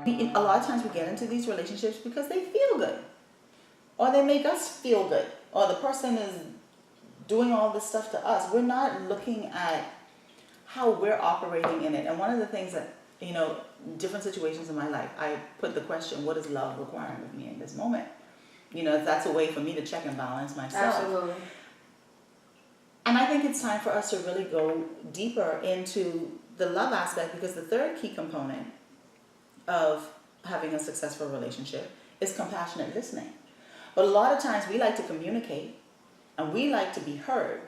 A lot of times we get into these relationships because they feel good, or they make us feel good, or the person is doing all this stuff to us. We're not looking at how we're operating in it. And one of the things that, different situations in my life, I put the question, what is love requiring of me in this moment? That's a way for me to check and balance myself. Absolutely. And I think it's time for us to really go deeper into the love aspect, because the third key component of having a successful relationship is compassionate listening. But a lot of times we like to communicate and we like to be heard.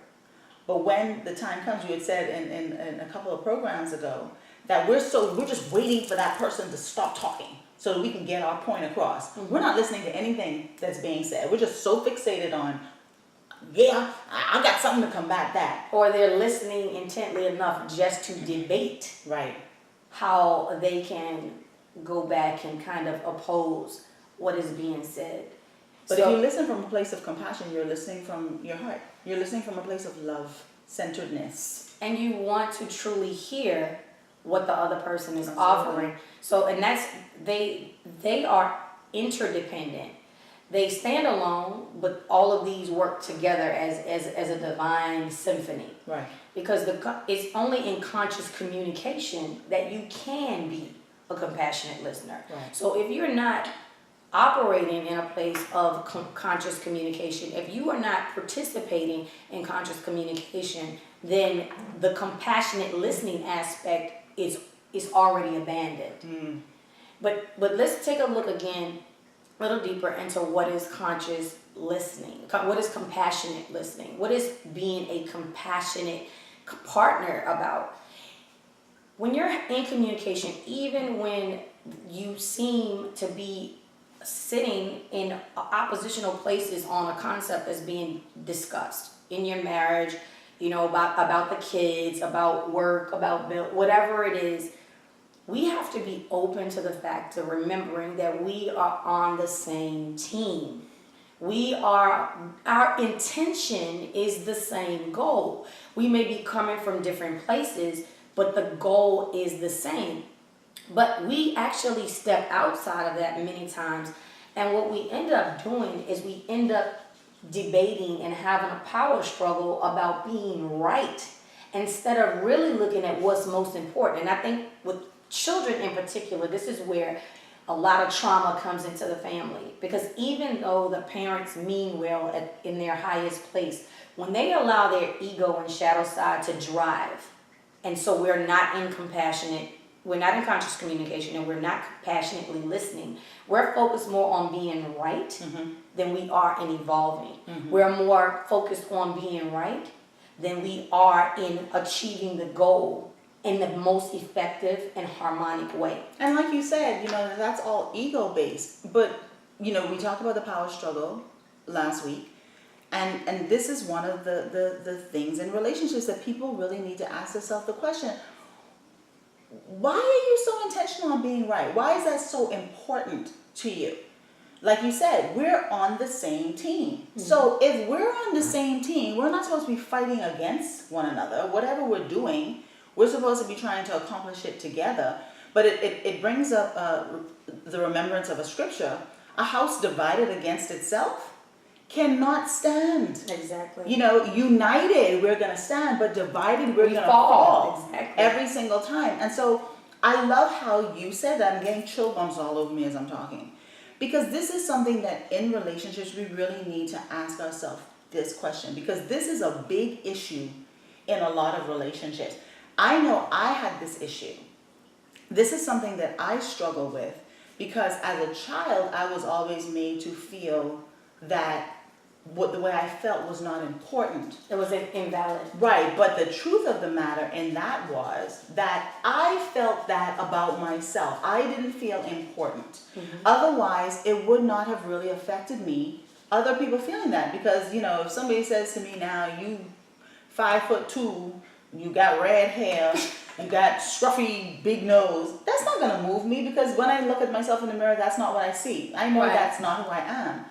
But when the time comes, you had said in a couple of programs ago that we're just waiting for that person to stop talking so that we can get our point across. Mm-hmm. We're not listening to anything that's being said. We're just so fixated on, I got something to combat that. Or they're listening intently enough just to debate right how they can go back and kind of oppose what is being said. But if you listen from a place of compassion, you're listening from your heart. You're listening from a place of love-centeredness. And you want to truly hear what the other person is offering. So, and that's, they are interdependent. They stand alone, but all of these work together as a divine symphony. Right. Because it's only in conscious communication that you can be a compassionate listener. Right. So if you're not operating in a place of conscious communication, if you are not participating in conscious communication, then the compassionate listening aspect is already abandoned. Mm. But let's take a look again a little deeper into what is conscious listening. What is compassionate listening? What is being a compassionate partner about? When you're in communication, even when you seem to be sitting in oppositional places on a concept that's being discussed in your marriage, about the kids, about work, about bill, whatever it is, we have to be open to the fact of remembering that we are on the same team. Our intention is the same goal. We may be coming from different places, but the goal is the same. But we actually step outside of that many times, and what we end up doing is we end up debating and having a power struggle about being right instead of really looking at what's most important. And I think with children in particular, this is where a lot of trauma comes into the family, because even though the parents mean well in their highest place, when they allow their ego and shadow side to drive, and so we're not in conscious communication, and we're not compassionately listening. We're focused more on being right mm-hmm. than we are in evolving. Mm-hmm. We're more focused on being right than we are in achieving the goal in the most effective and harmonic way. And like you said, that's all ego-based. But, we talked about the power struggle last week. And this is one of the things in relationships that people really need to ask themselves the question, why are you so intentional on being right? Why is that so important to you? Like you said, we're on the same team. Mm-hmm. So if we're on the same team, we're not supposed to be fighting against one another. Whatever we're doing, we're supposed to be trying to accomplish it together. But it brings up the remembrance of a scripture. A house divided against itself cannot stand. Exactly. United we're going to stand, but divided we're going to fall. Exactly. Every single time. And so I love how you said that. I'm getting chill bumps all over me as I'm talking. Because this is something that in relationships we really need to ask ourselves this question. Because this is a big issue in a lot of relationships. I know I had this issue. This is something that I struggle with because as a child, I was always made to feel that the way I felt was not important. It was invalid. Right, but the truth of the matter in that was that I felt that about myself. I didn't feel important. Mm-hmm. Otherwise, it would not have really affected me, other people feeling that. Because, if somebody says to me now, you 5'2", you got red hair, you got scruffy big nose, that's not going to move me, because when I look at myself in the mirror, that's not what I see. I know right. That's not who I am.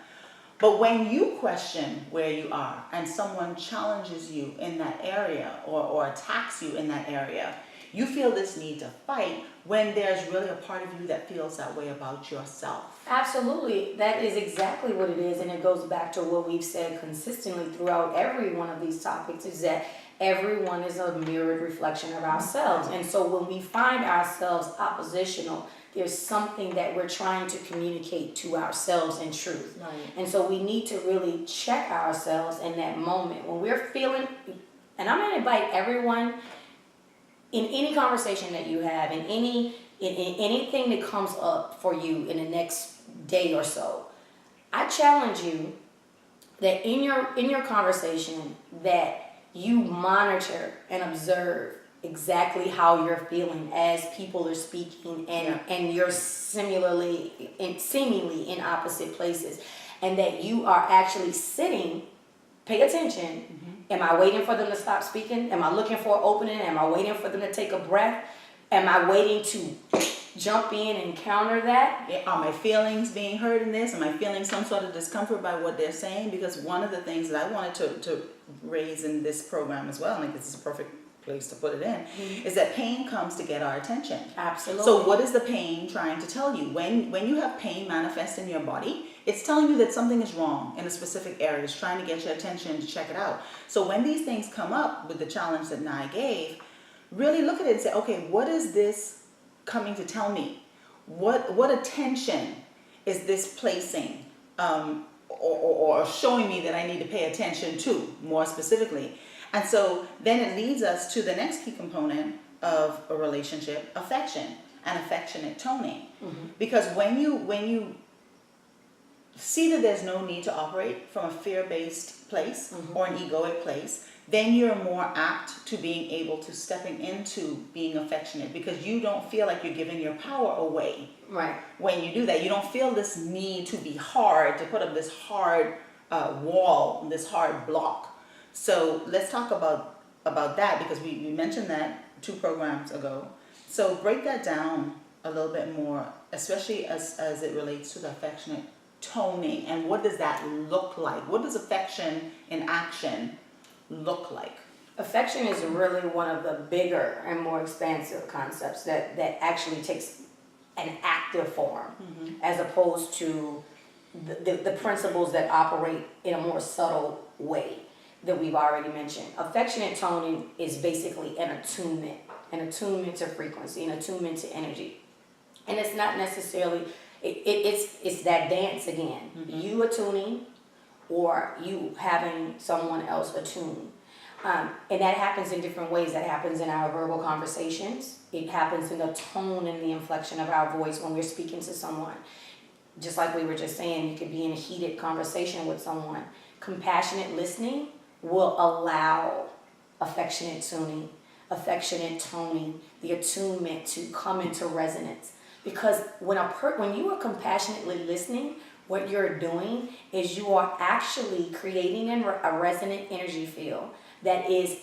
But when you question where you are and someone challenges you in that area or attacks you in that area, You feel this need to fight when there's really a part of you that feels that way about yourself. Absolutely. That is exactly what it is. And it goes back to what we've said consistently throughout every one of these topics, is that everyone is a mirrored reflection of ourselves. And so when we find ourselves oppositional, there's something that we're trying to communicate to ourselves in truth. Right. And so we need to really check ourselves in that moment when we're feeling, and I'm going to invite everyone in any conversation that you have, in anything that comes up for you in the next day or so, I challenge you that in your conversation that you monitor and observe exactly how you're feeling as people are speaking, and you're seemingly in opposite places, and that you are actually sitting. Pay attention. Am I waiting for them to stop speaking? Am I looking for an opening? Am I waiting for them to take a breath? Am I waiting to jump in and counter that? Are my feelings being heard in this? Am I feeling some sort of discomfort by what they're saying? Because one of the things that I wanted to raise in this program as well, and I think this is a perfect place to put it in, is that pain comes to get our attention. Absolutely. So what is the pain trying to tell you? When you have pain manifest in your body, it's telling you that something is wrong in a specific area. It's trying to get your attention to check it out. So when these things come up with the challenge that Nye gave, really look at it and say, okay, what is this coming to tell me? What attention is this placing or showing me that I need to pay attention to more specifically? And so then it leads us to the next key component of a relationship, affection and affectionate toning. Because when you see that there's no need to operate from a fear-based place or an egoic place, then you're more apt to being able to stepping into being affectionate, because you don't feel like you're giving your power away. Right. When you do that, you don't feel this need to be hard, to put up this hard wall, this hard block. So let's talk about that, because we mentioned that 2 programs ago. So break that down a little bit more, especially as it relates to the affectionate toning, and what does that look like? What does affection in action look like? Affection is really one of the bigger and more expansive concepts that actually takes an active form, as opposed to the principles that operate in a more subtle way that we've already mentioned. Affectionate toning is basically an attunement to frequency, an attunement to energy. And it's not necessarily, it's that dance again. You attuning, or you having someone else attune. And that happens in different ways. That happens in our verbal conversations. It happens in the tone and the inflection of our voice when we're speaking to someone. Just like we were just saying, you could be in a heated conversation with someone. Compassionate listening will allow affectionate tuning, affectionate toning, the attunement to come into resonance. Because when you are compassionately listening, what you're doing is you are actually creating a resonant energy field that is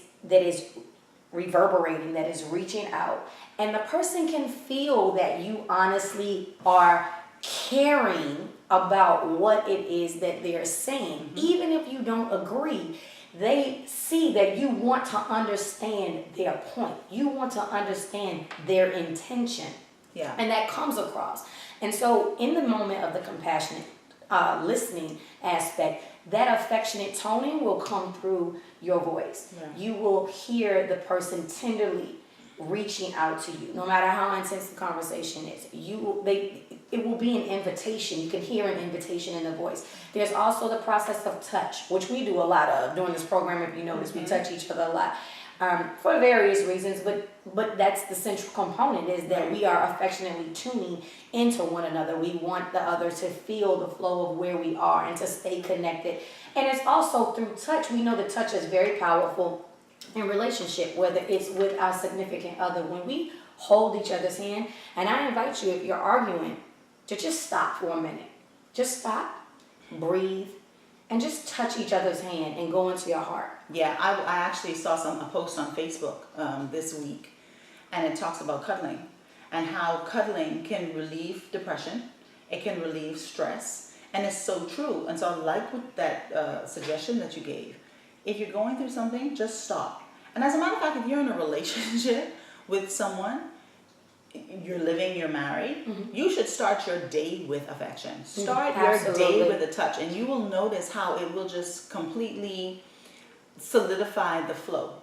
reverberating, that is reaching out. And the person can feel that you honestly are caring about what it is that they're saying. Even if you don't agree, they see that you want to understand their point. You want to understand their intention. Yeah. And that comes across. And so in the moment of the compassionate listening aspect, that affectionate toning will come through your voice. Yeah. You will hear the person tenderly reaching out to you, no matter how intense the conversation is. It will be an invitation. You can hear an invitation in the voice. There's also the process of touch, which we do a lot of during this program. If you notice, we touch each other a lot. For various reasons, but that's the central component, is that we are affectionately tuning into one another. We want the other to feel the flow of where we are and to stay connected. And it's also through touch. We know that touch is very powerful in relationship, whether it's with our significant other. When we hold each other's hand, and I invite you, if you're arguing, to just stop for a minute. Just stop, breathe, and just touch each other's hand and go into your heart. Yeah, I actually saw a post on Facebook this week, and it talks about cuddling and how cuddling can relieve depression, it can relieve stress, and it's so true. And so I like what that suggestion that you gave. If you're going through something, just stop. And as a matter of fact, if you're in a relationship with someone, you're living, you're married, you should start your day with affection. Start your day Absolutely. with a touch, and you will notice how it will just completely solidify the flow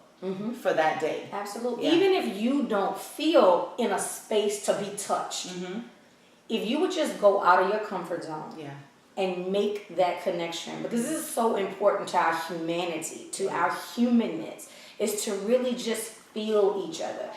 for that day. Absolutely. Yeah. Even if you don't feel in a space to be touched, if you would just go out of your comfort zone Yeah. and make that connection, because this is so important to our humanity, to our humanness, is to really just feel each other.